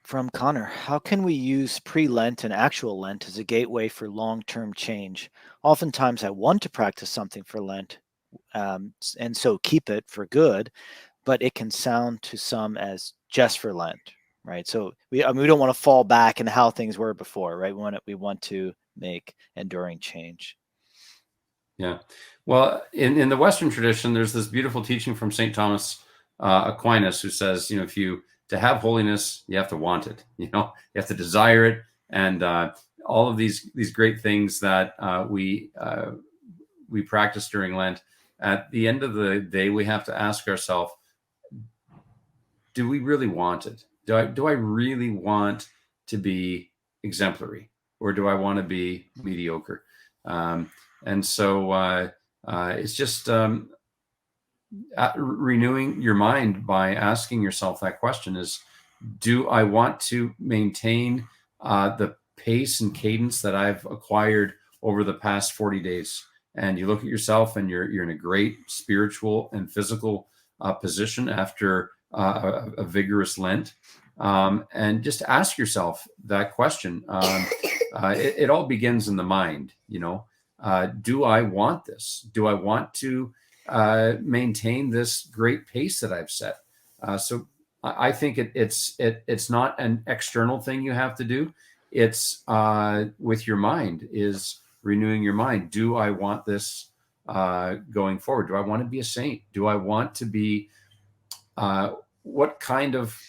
From Connor, how can we use pre-Lent and actual Lent as a gateway for long-term change? Oftentimes, I want to practice something for Lent, and so keep it for good, but it can sound to some as just for Lent, right? So we don't want to fall back into how things were before, right? We want to make enduring change. Yeah. Well, in the Western tradition, there's this beautiful teaching from St. Thomas Aquinas, who says, if you to have holiness, you have to want it. You have to desire it, and all of these great things that we practice during Lent. At the end of the day, we have to ask ourselves, do we really want it? Do I really want to be exemplary, or do I want to be mediocre? And so it's just renewing your mind by asking yourself that question: is, do I want to maintain the pace and cadence that I've acquired over the past 40 days? And you look at yourself, and you're in a great spiritual and physical position after a vigorous Lent. And just ask yourself that question. It all begins in the mind. Do I want this? Do I want to maintain this great pace that I've set? So I think it's not an external thing you have to do. It's with your mind, is renewing your mind. Do I want this going forward? Do I want to be a saint? Do I want to be, what kind of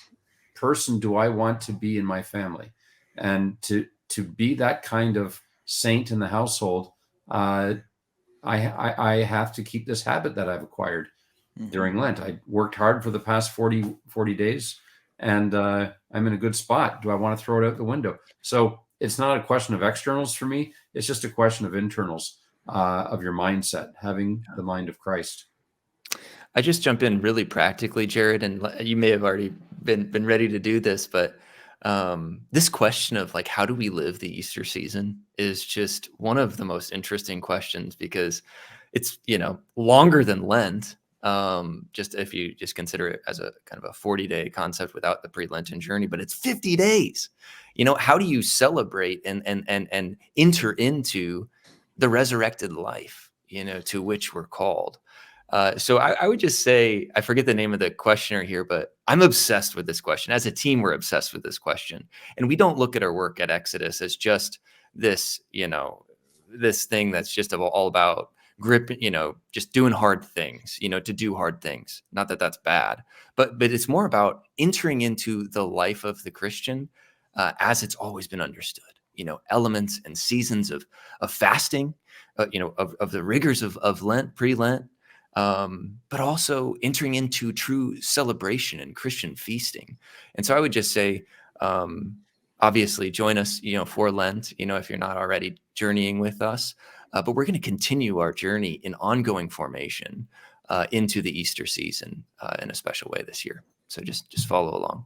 person do I want to be in my family? And to be that kind of saint in the household, I have to keep this habit that I've acquired during Lent. I worked hard for the past 40 days, and I'm in a good spot. Do I want to throw it out the window? So it's not a question of externals for me. It's just a question of internals, of your mindset, having the mind of Christ. I just jump in really practically, Jared, and you may have already been ready to do this, but this question of how do we live the Easter season is just one of the most interesting questions, because it's longer than Lent. Just if you just consider it as a kind of a 40-day concept without the pre-Lenten journey, but it's 50 days. How do you celebrate and enter into the resurrected life, to which we're called? So I would just say, I forget the name of the questioner here, but I'm obsessed with this question. As a team, we're obsessed with this question. And we don't look at our work at Exodus as just this, this thing that's just all about grip, just doing hard things, to do hard things. Not that that's bad, but it's more about entering into the life of the Christian as it's always been understood. Elements and seasons of fasting, of the rigors of Lent, pre-Lent, but also entering into true celebration and Christian feasting. And so I would just say, obviously join us, for Lent, if you're not already journeying with us, but we're going to continue our journey in ongoing formation into the Easter season in a special way this year. So just follow along.